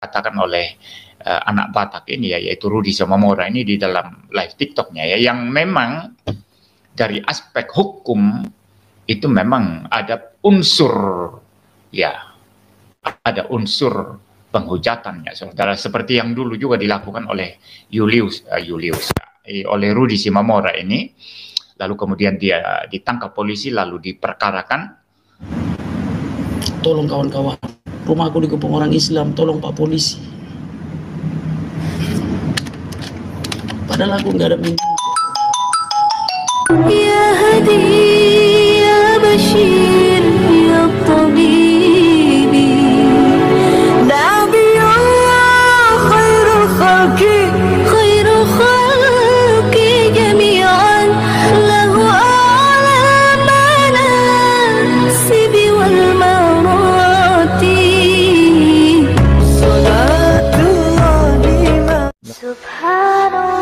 dikatakan oleh anak Batak ini ya, yaitu Rudy Simamora ini di dalam live TikToknya ya, yang memang dari aspek hukum itu memang ada unsur ya, ada unsur penghujatannya, saudara, seperti yang dulu juga dilakukan oleh oleh Rudy Simamora ini, lalu kemudian dia ditangkap polisi lalu diperkarakan. Tolong kawan-kawan, rumahku dikepung orang Islam, tolong Pak Polisi. Padahal aku nggak ada mimpi. Ya Hadi, ya Bashir, ya Tabibi, Nabiyullah, khairul khalqi jami'an, lahu a'la manasibi wal marati, salatullah subhanallah.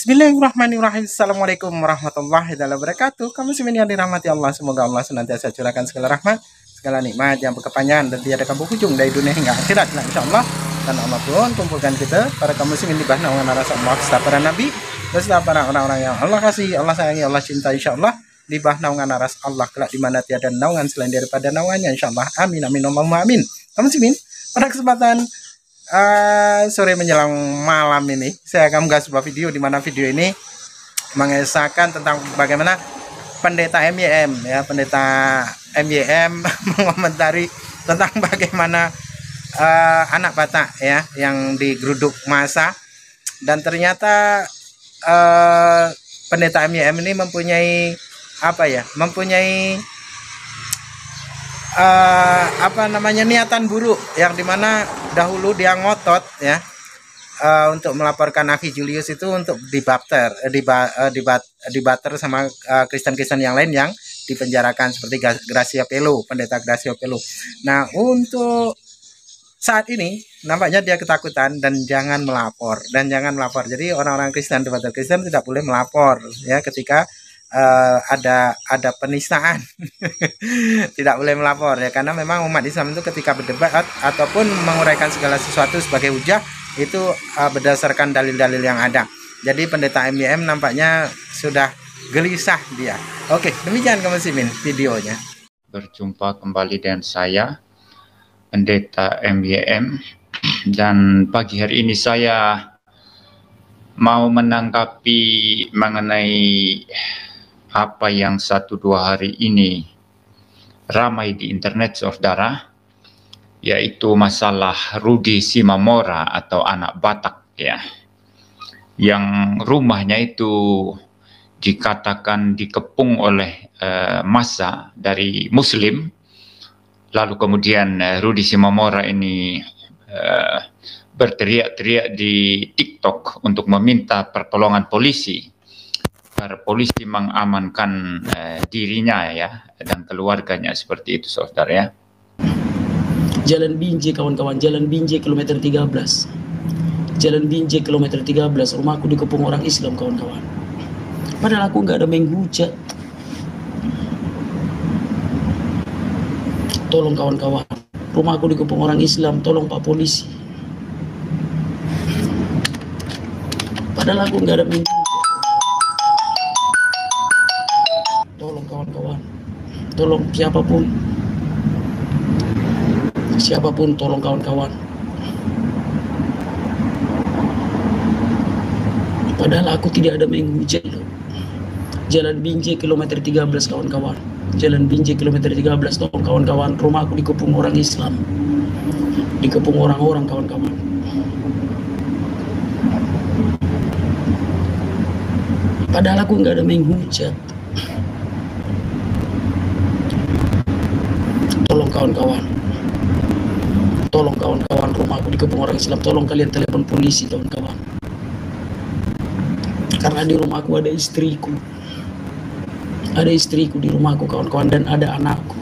Bismillahirrahmanirrahim. Assalamualaikum warahmatullahi wabarakatuh. Kamu muslimin yang dirahmati Allah, semoga Allah senantiasa curahkan segala rahmat, segala nikmat yang berkepanjangan dan tiada kampung ujung dari dunia hingga akhirat. Nah, insyaallah dan Allah pun kumpulkan kita para kaum muslimin di bawah naungan aras Allah serta para nabi beserta para orang-orang yang Allah kasih, Allah sayangi, Allah cinta, insyaallah di bawah naungan aras Allah kelak di mana tiada naungan selain daripada naungannya, insyaallah. Amin amin Allahumma amin. Kaum muslimin, pada kesempatan sore menjelang malam ini saya akan mengunggah sebuah video di mana video ini mengesahkan tentang bagaimana pendeta MYM ya, pendeta MYM mengomentari tentang bagaimana anak Batak ya yang digeruduk massa, dan ternyata pendeta MYM ini mempunyai niatan buruk, yang dimana dahulu dia ngotot ya untuk melaporkan Akhi Julius itu untuk dibapter sama Kristen-Kristen yang lain yang dipenjarakan seperti Gracia Pelo, pendeta Gracia Pelo. Nah, untuk saat ini nampaknya dia ketakutan dan jangan melapor. Jadi orang-orang Kristen, debat Kristen tidak boleh melapor ya ketika ada penistaan. Tidak boleh melapor ya, karena memang umat Islam itu ketika berdebat ataupun menguraikan segala sesuatu sebagai hujah itu berdasarkan dalil-dalil yang ada. Jadi pendeta MYM nampaknya sudah gelisah dia. Oke, demikian kaum muslimin videonya. Berjumpa kembali dengan saya, pendeta MYM, dan pagi hari ini saya mau menanggapi mengenai apa yang 1-2 hari ini ramai di internet, saudara, yaitu masalah Rudy Simamora atau anak Batak ya, yang rumahnya itu dikatakan dikepung oleh massa dari Muslim, lalu kemudian Rudy Simamora ini berteriak-teriak di TikTok untuk meminta pertolongan polisi agar polisi mengamankan dirinya ya dan keluarganya, seperti itu saudara ya. Jalan Binjai kawan-kawan, Jalan Binjai kilometer 13. Jalan Binjai kilometer 13, rumahku dikepung orang Islam kawan-kawan. Padahal aku nggak ada menghujat. Tolong kawan-kawan, rumahku dikepung orang Islam, tolong Pak Polisi. Padahal aku nggak ada menghujat. Tolong kawan-kawan, tolong siapapun tolong kawan-kawan. Padahal aku tidak ada menghujat loh. Jalan Binjai kilometer 13 kawan-kawan, Jalan Binjai kilometer 13, tolong kawan-kawan, rumahku dikepung orang Islam, dikepung orang-orang kawan-kawan. Padahal aku nggak ada menghujat. Tolong kawan-kawan, rumahku dikepung orang Islam, tolong kalian telepon polisi kawan-kawan. Karena di rumahku ada istriku di rumahku kawan-kawan, dan ada anakku.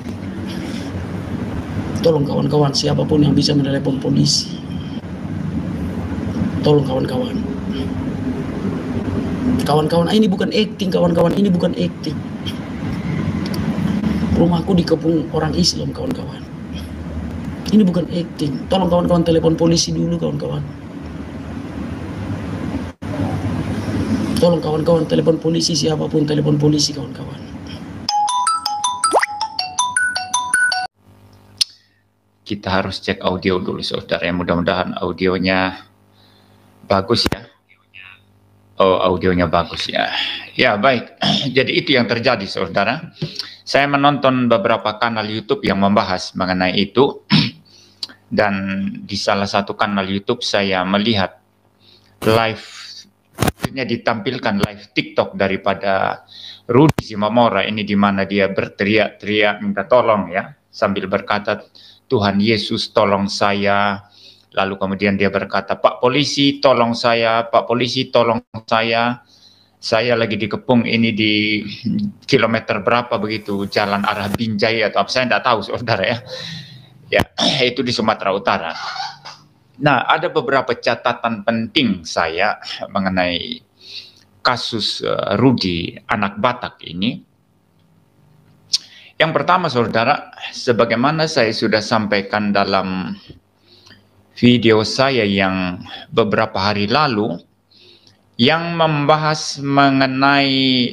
Tolong kawan-kawan, siapapun yang bisa menelepon polisi, tolong kawan-kawan. Ini bukan acting kawan-kawan, ini bukan acting. Rumahku dikepung orang Islam kawan-kawan. Ini bukan acting. Tolong kawan-kawan telepon polisi dulu kawan-kawan. Tolong kawan-kawan telepon polisi, siapapun telepon polisi kawan-kawan. Kita harus cek audio dulu saudara ya, mudah-mudahan audionya bagus ya. Oh, audionya bagus ya. Ya baik, jadi itu yang terjadi saudara. Saya menonton beberapa kanal YouTube yang membahas mengenai itu. Dan di salah satu kanal YouTube saya melihat live, maksudnya ditampilkan live TikTok daripada Rudy Simamora ini, di mana dia berteriak-teriak minta tolong ya, sambil berkata, Tuhan Yesus tolong saya. Lalu kemudian dia berkata, Pak Polisi tolong saya, Pak Polisi tolong saya lagi dikepung ini di kilometer berapa begitu, jalan arah Binjai atau apa, saya tidak tahu saudara ya. Ya, itu di Sumatera Utara. Nah, ada beberapa catatan penting saya mengenai kasus Rudy anak Batak ini. Yang pertama saudara, sebagaimana saya sudah sampaikan dalam video saya yang beberapa hari lalu, yang membahas mengenai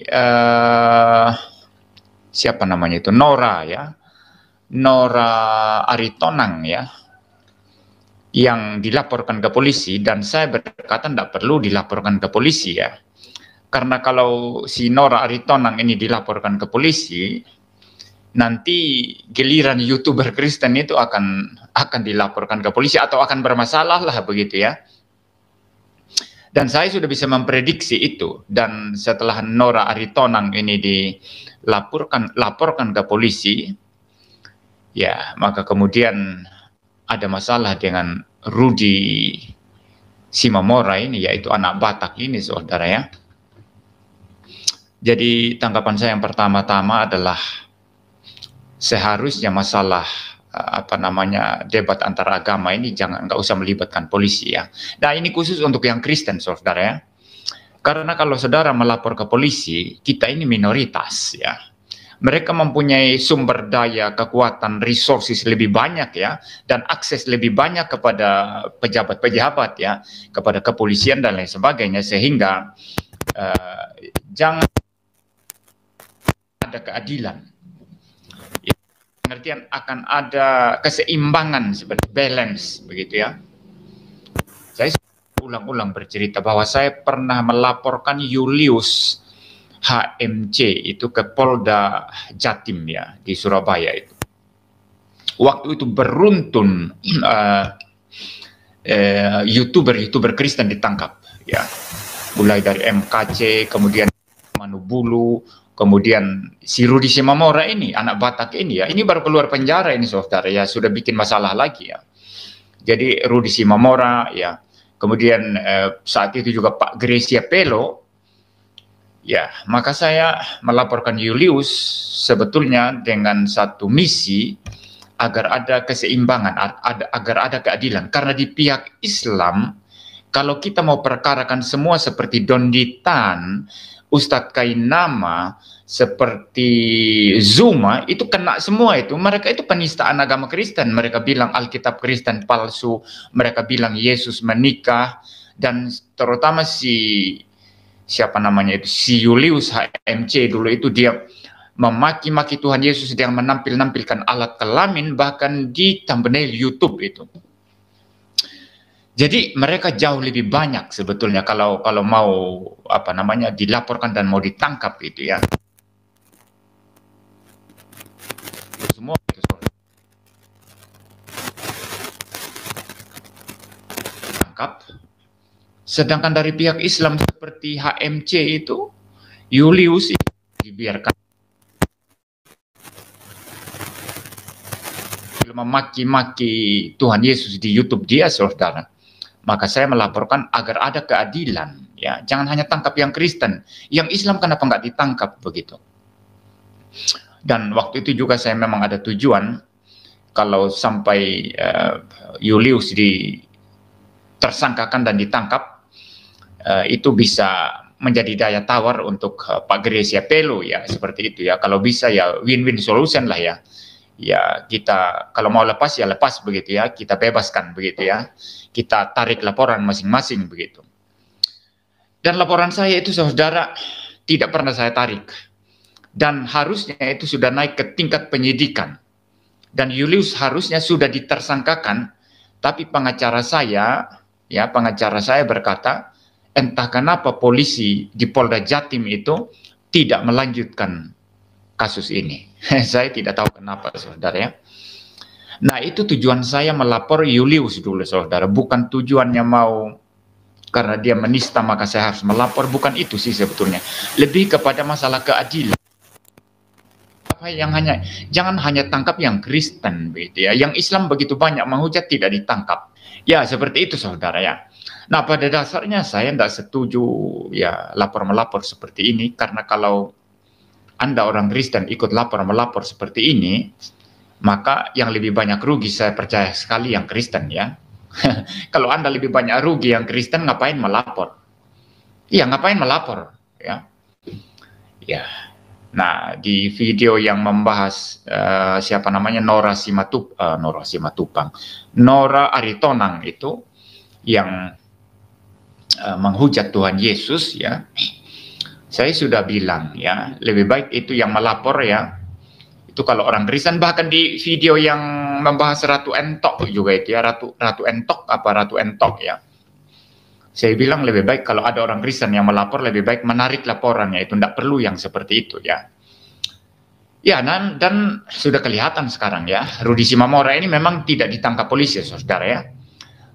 siapa namanya itu, Nora ya, Nora Aritonang ya, yang dilaporkan ke polisi, dan saya berkata tidak perlu dilaporkan ke polisi ya, karena kalau si Nora Aritonang ini dilaporkan ke polisi, nanti giliran YouTuber Kristen itu akan dilaporkan ke polisi atau akan bermasalah lah begitu ya. Dan saya sudah bisa memprediksi itu, dan setelah Nora Aritonang ini laporkan ke polisi, ya, maka kemudian ada masalah dengan Rudy Simamora ini, yaitu anak Batak ini saudara ya. Jadi tanggapan saya yang pertama-tama adalah seharusnya masalah debat antara agama ini nggak usah melibatkan polisi ya. Nah, ini khusus untuk yang Kristen saudara ya. Karena kalau saudara melapor ke polisi, kita ini minoritas ya. Mereka mempunyai sumber daya, kekuatan, resources lebih banyak ya, dan akses lebih banyak kepada pejabat-pejabat ya, kepada kepolisian dan lain sebagainya, sehingga jangan ada keadilan. Ya, pengertian akan ada keseimbangan seperti balance begitu ya. Saya ulang-ulang bercerita bahwa saya pernah melaporkan Julius HMC itu ke Polda Jatim ya, di Surabaya itu. Waktu itu beruntun YouTuber Kristen ditangkap ya, mulai dari MKC, kemudian Manubulu, kemudian si Rudy Simamora ini anak Batak ini ya, ini baru keluar penjara ini saudara ya, sudah bikin masalah lagi ya. Jadi Rudy Simamora ya, kemudian saat itu juga Pak Grecia Pelo. Ya, maka saya melaporkan Julius sebetulnya dengan satu misi agar ada keseimbangan, agar ada keadilan. Karena di pihak Islam, kalau kita mau perkarakan semua seperti Donditan, Ustadz Kainama, seperti Zuma, itu kena semua itu. Mereka itu penistaan agama Kristen. Mereka bilang Alkitab Kristen palsu, mereka bilang Yesus menikah, dan terutama siapa namanya itu, si Julius HMC dulu itu, dia memaki-maki Tuhan Yesus, dia menampilkan alat kelamin bahkan di thumbnail YouTube itu. Jadi mereka jauh lebih banyak sebetulnya kalau mau dilaporkan dan mau ditangkap itu ya. Semua itu tangkap. Sedangkan dari pihak Islam seperti HMC itu, Julius itu dibiarkan memaki-maki Tuhan Yesus di YouTube dia saudara. Maka saya melaporkan agar ada keadilan ya, jangan hanya tangkap yang Kristen, yang Islam kenapa nggak ditangkap begitu. Dan waktu itu juga saya memang ada tujuan kalau sampai Julius tersangkakan dan ditangkap, itu bisa menjadi daya tawar untuk Pak Grecia Pelo ya, seperti itu ya. Kalau bisa ya win-win solution lah ya. ya kita kalau mau lepas ya lepas begitu ya, kita bebaskan begitu ya, kita tarik laporan masing-masing begitu. Dan laporan saya itu saudara tidak pernah saya tarik, dan harusnya itu sudah naik ke tingkat penyidikan, dan Julius harusnya sudah ditersangkakan, tapi pengacara saya berkata entah kenapa polisi di Polda Jatim itu tidak melanjutkan kasus ini. Saya tidak tahu kenapa saudara ya. Nah itu tujuan saya melapor Julius dulu saudara, bukan tujuannya mau karena dia menista maka saya harus melapor, bukan itu sih sebetulnya. Lebih kepada masalah keadilan. Apa yang jangan hanya tangkap yang Kristen begitu ya. Yang Islam begitu banyak menghujat tidak ditangkap. Ya seperti itu saudara ya. Nah pada dasarnya saya tidak setuju ya lapor-melapor seperti ini, karena kalau Anda orang Kristen ikut lapor-melapor seperti ini, maka yang lebih banyak rugi saya percaya sekali yang Kristen ya. Kalau Anda lebih banyak rugi yang Kristen, ngapain melapor? Iya, ngapain melapor? Ya. Ya. Nah, di video yang membahas siapa namanya Nora Simatupang, Nora Aritonang itu yang menghujat Tuhan Yesus ya. Saya sudah bilang ya, lebih baik itu yang melapor ya. Itu kalau orang Kristen, bahkan di video yang membahas Ratu Entok juga itu ya, Ratu Entok ya. Saya bilang lebih baik kalau ada orang Kristen yang melapor, lebih baik menarik laporannya, itu tidak perlu yang seperti itu ya. Ya, dan sudah kelihatan sekarang ya, Rudi Simamora ini memang tidak ditangkap polisi saudara ya.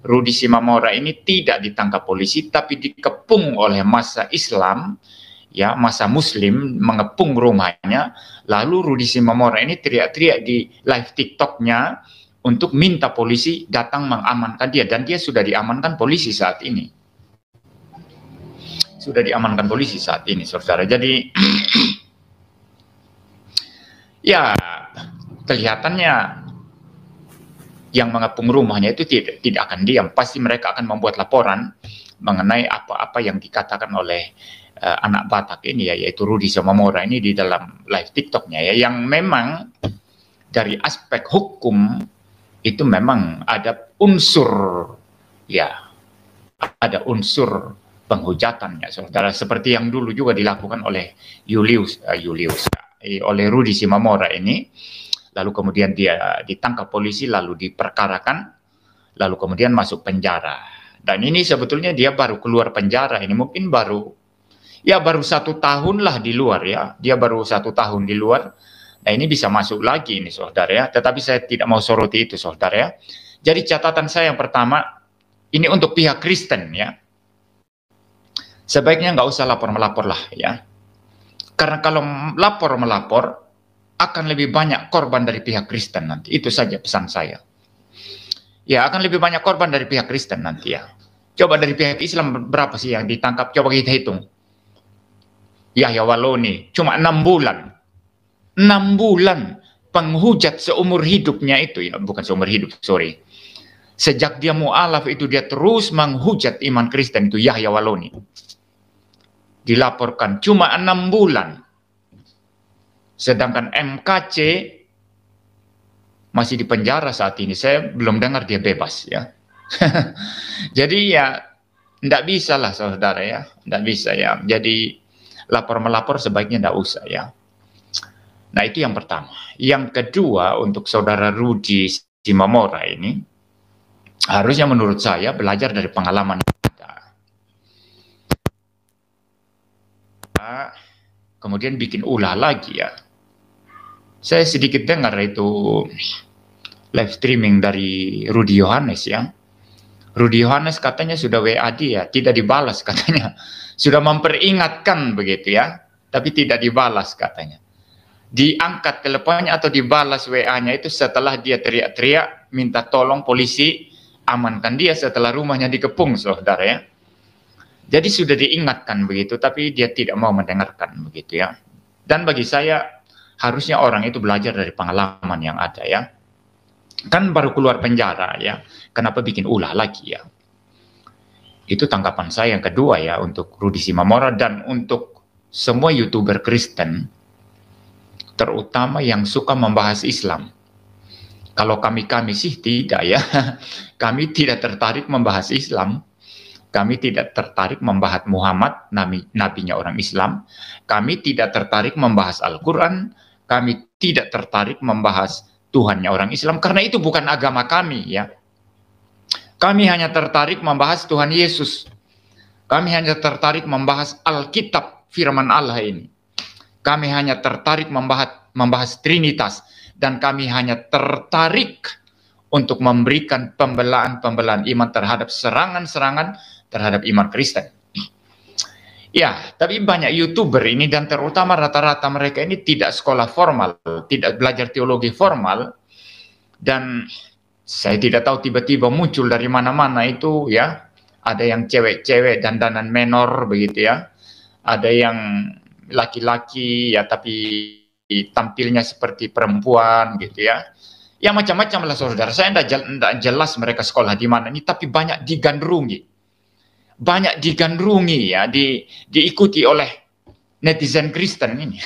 Rudi Simamora ini tidak ditangkap polisi, tapi dikepung oleh massa Islam, ya massa Muslim mengepung rumahnya, lalu Rudi Simamora ini teriak-teriak di live TikToknya untuk minta polisi datang mengamankan dia, dan dia sudah diamankan polisi saat ini. Sudah diamankan polisi saat ini, saudara. Jadi ya kelihatannya yang mengepung rumahnya itu tidak akan diam, pasti mereka akan membuat laporan mengenai apa-apa yang dikatakan oleh anak Batak ini ya, yaitu Rudi Simamora ini di dalam live TikToknya ya, yang memang dari aspek hukum itu memang ada unsur ya, ada unsur penghujatan ya saudara, seperti yang dulu juga dilakukan oleh oleh Rudi Simamora ini, lalu kemudian dia ditangkap polisi, lalu diperkarakan, lalu kemudian masuk penjara. Dan ini sebetulnya dia baru keluar penjara, ini mungkin baru 1 tahun lah di luar ya, dia baru 1 tahun di luar. Nah ini bisa masuk lagi ini saudara ya, tetapi saya tidak mau soroti itu saudara ya. Jadi catatan saya yang pertama, ini untuk pihak Kristen ya, sebaiknya nggak usah lapor-melapor lah ya, karena kalau lapor-melapor akan lebih banyak korban dari pihak Kristen nanti, itu saja pesan saya. Ya akan lebih banyak korban dari pihak Kristen nanti ya. Coba dari pihak Islam berapa sih yang ditangkap, coba kita hitung. Yahya Waloni cuma 6 bulan. 6 bulan penghujat seumur hidupnya itu ya, bukan seumur hidup, sorry. Sejak dia mu'alaf itu dia terus menghujat iman Kristen itu, Yahya Waloni. Dilaporkan cuma 6 bulan. Sedangkan MKC masih di penjara saat ini. Saya belum dengar dia bebas ya. Jadi ya tidak bisa lah saudara ya, tidak bisa ya. Jadi lapor-melapor sebaiknya tidak usah ya. Nah itu yang pertama. Yang kedua, untuk saudara Rudi Simamora ini harusnya menurut saya belajar dari pengalaman kita. Kemudian bikin ulah lagi ya. Saya sedikit dengar itu live streaming dari Rudi Yohanes ya. Rudi Yohanes katanya sudah WA dia, tidak dibalas katanya. Sudah memperingatkan begitu ya, tapi tidak dibalas katanya. Diangkat teleponnya atau dibalas WA-nya itu setelah dia teriak-teriak minta tolong polisi amankan dia setelah rumahnya dikepung saudara ya. Jadi sudah diingatkan begitu, tapi dia tidak mau mendengarkan begitu ya. Dan bagi saya harusnya orang itu belajar dari pengalaman yang ada ya. Kan baru keluar penjara ya, kenapa bikin ulah lagi ya. Itu tanggapan saya yang kedua ya untuk Rudi Simamora dan untuk semua YouTuber Kristen, terutama yang suka membahas Islam. Kalau kami sih tidak ya. Kami tidak tertarik membahas Islam. Kami tidak tertarik membahas Muhammad, nabinya orang Islam. Kami tidak tertarik membahas Al-Quran. Kami tidak tertarik membahas Tuhannya orang Islam. Karena itu bukan agama kami ya. Kami hanya tertarik membahas Tuhan Yesus. Kami hanya tertarik membahas Alkitab, firman Allah ini. Kami hanya tertarik membahas Trinitas. Dan kami hanya tertarik untuk memberikan pembelaan-pembelaan iman terhadap serangan-serangan terhadap iman Kristen. Ya, tapi banyak YouTuber ini dan terutama rata-rata mereka ini tidak sekolah formal, tidak belajar teologi formal, dan saya tidak tahu tiba-tiba muncul dari mana-mana itu ya. Ada yang cewek-cewek dandanan menor begitu ya. Ada yang laki-laki ya tapi tampilnya seperti perempuan gitu ya. Ya macam-macam lah saudara. Saya tidak jelas mereka sekolah di mana ini, tapi banyak digandrungi. Banyak digandrungi ya, diikuti oleh netizen Kristen ini.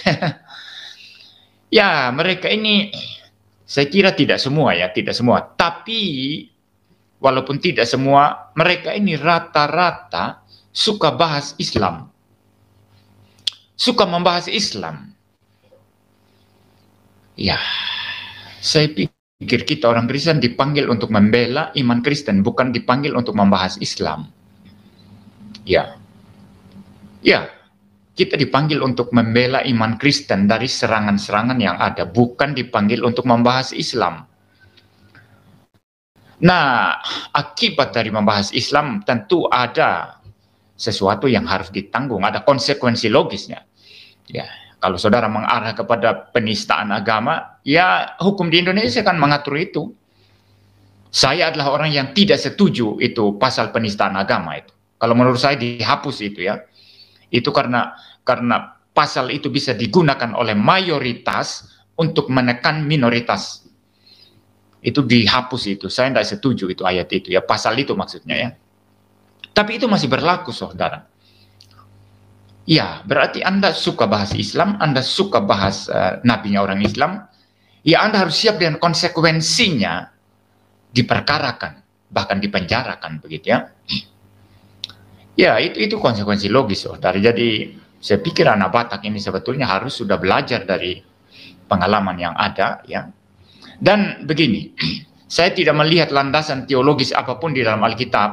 Ya mereka ini saya kira tidak semua ya, tidak semua. Tapi walaupun tidak semua, mereka ini rata-rata suka bahas Islam. Suka membahas Islam. Ya, saya pikir kita orang Kristen dipanggil untuk membela iman Kristen, bukan dipanggil untuk membahas Islam. Ya, ya, kita dipanggil untuk membela iman Kristen dari serangan-serangan yang ada, bukan dipanggil untuk membahas Islam. Nah, akibat dari membahas Islam tentu ada sesuatu yang harus ditanggung, ada konsekuensi logisnya. Ya, kalau saudara mengarah kepada penistaan agama, ya hukum di Indonesia kan mengatur itu. Saya adalah orang yang tidak setuju itu pasal penistaan agama itu. Kalau menurut saya dihapus itu ya. Itu karena pasal itu bisa digunakan oleh mayoritas untuk menekan minoritas. Itu dihapus itu. Saya tidak setuju itu ayat itu ya, pasal itu maksudnya ya. Tapi itu masih berlaku saudara. Ya, berarti Anda suka bahas Islam, Anda suka bahas nabinya orang Islam, ya Anda harus siap dengan konsekuensinya diperkarakan, bahkan dipenjarakan begitu ya. Ya, itu konsekuensi logis saudara. Jadi saya pikir anak Batak ini sebetulnya harus sudah belajar dari pengalaman yang ada ya. Dan begini, saya tidak melihat landasan teologis apapun di dalam Alkitab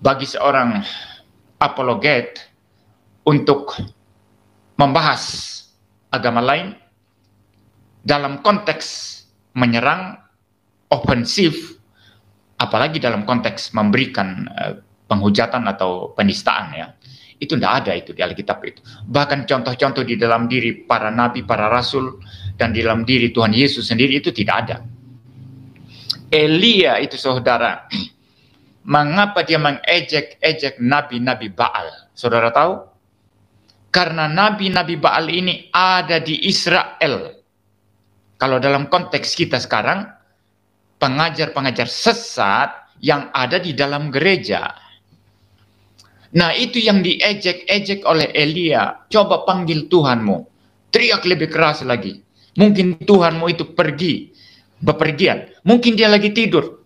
bagi seorang apologet untuk membahas agama lain dalam konteks menyerang, ofensif, apalagi dalam konteks memberikan penghujatan atau penistaan ya. Itu tidak ada itu di Alkitab itu. Bahkan contoh-contoh di dalam diri para nabi, para rasul, dan di dalam diri Tuhan Yesus sendiri itu tidak ada. Elia itu saudara, mengapa dia mengejek-ejek nabi-nabi Baal? Saudara tahu? Karena nabi-nabi Baal ini ada di Israel. Kalau dalam konteks kita sekarang, pengajar-pengajar sesat yang ada di dalam gereja. Nah itu yang diejek-ejek oleh Elia. Coba panggil Tuhanmu. Teriak lebih keras lagi. Mungkin Tuhanmu itu pergi, bepergian. Mungkin dia lagi tidur.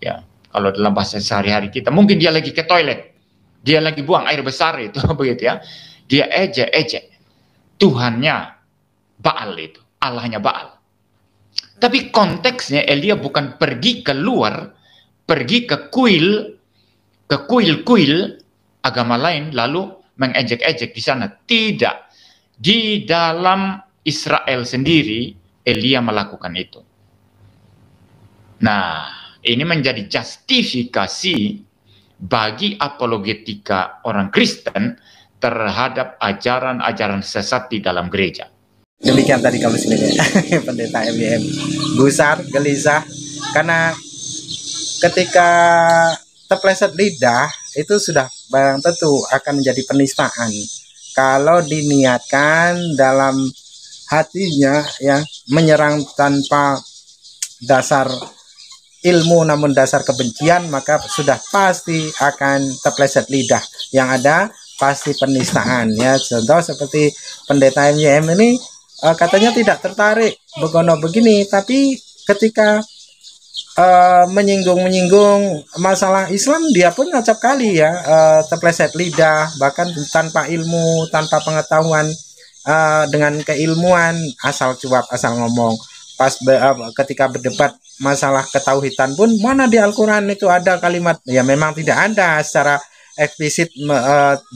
Ya, kalau dalam bahasa sehari-hari kita, mungkin dia lagi ke toilet. Dia lagi buang air besar itu, begitu ya. Dia ejek-ejek. Tuhannya Baal itu, Allahnya Baal. Tapi konteksnya Elia bukan pergi keluar, pergi ke kuil-kuil agama lain lalu mengejek-ejek di sana. Tidak. Di dalam Israel sendiri Elia melakukan itu. Nah, ini menjadi justifikasi bagi apologetika orang Kristen terhadap ajaran-ajaran sesat di dalam gereja. Demikian tadi kami sendiri Pendeta MYM gusar, gelisah karena ketika terpleset lidah itu sudah barang tentu akan menjadi penistaan kalau diniatkan dalam hatinya ya menyerang tanpa dasar ilmu namun dasar kebencian, maka sudah pasti akan terpleset lidah, yang ada pasti penistaan ya. Contoh seperti Pendeta MYM ini katanya tidak tertarik begono begini, tapi ketika menyinggung masalah Islam, dia pun ngacap kali ya, terpleset lidah, bahkan tanpa ilmu, tanpa pengetahuan, dengan keilmuan, asal cuap, asal ngomong. Pas ketika berdebat masalah ketauhidan pun, mana di Al-Quran itu ada kalimat, ya memang tidak ada secara eksplisit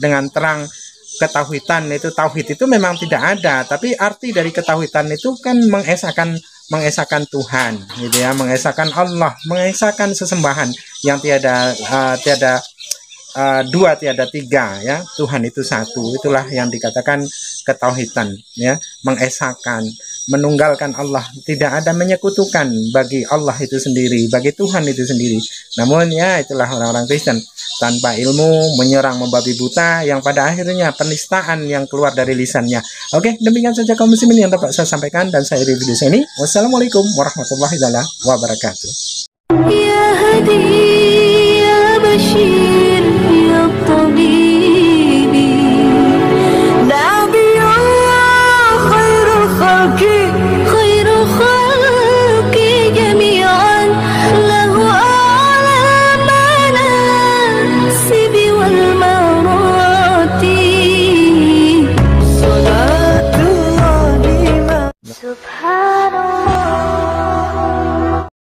dengan terang ketauhidan itu, tauhid itu memang tidak ada, tapi arti dari ketauhidan itu kan mengesahkan Tuhan, gitu ya, mengesahkan Allah, mengesahkan sesembahan yang tiada dua, tiada tiga, ya, Tuhan itu satu. Itulah yang dikatakan ketauhidan, ya, mengesahkan, menunggalkan Allah, tidak ada menyekutukan bagi Allah itu sendiri, bagi Tuhan itu sendiri. Namun ya itulah orang-orang Kristen, tanpa ilmu menyerang membabi buta, yang pada akhirnya penistaan yang keluar dari lisannya. Oke, demikian saja kaum muslimin yang dapat saya sampaikan dan saya akhiri video ini. Wassalamualaikum warahmatullahi wabarakatuh.